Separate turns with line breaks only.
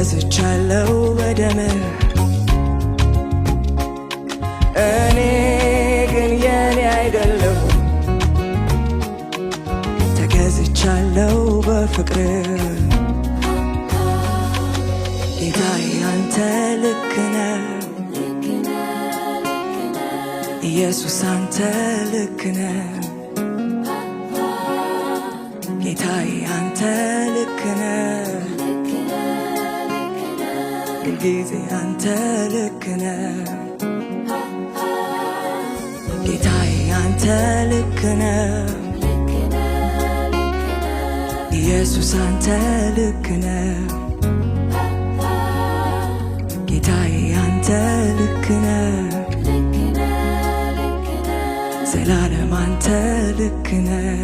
ተገዝቻለሁ በደምህ እኔ ግን የኔ አይደለሁም ተገዝቻለሁ በፍቅርህ ጌታዬ አንተ ልክ ነህ ኢየሱስ አንተ ልክ ነህ ጌታዬ አንተ ልክ ነህ ሁልጊዜ አንተ ልክ ነህ ጌታዬ አንተ ልክ ነህ ኢየሱስ አንተ ልክ ነህ ጌታዬ አንተ ልክ ነህ ዘላለም አንተ ልክ ነህ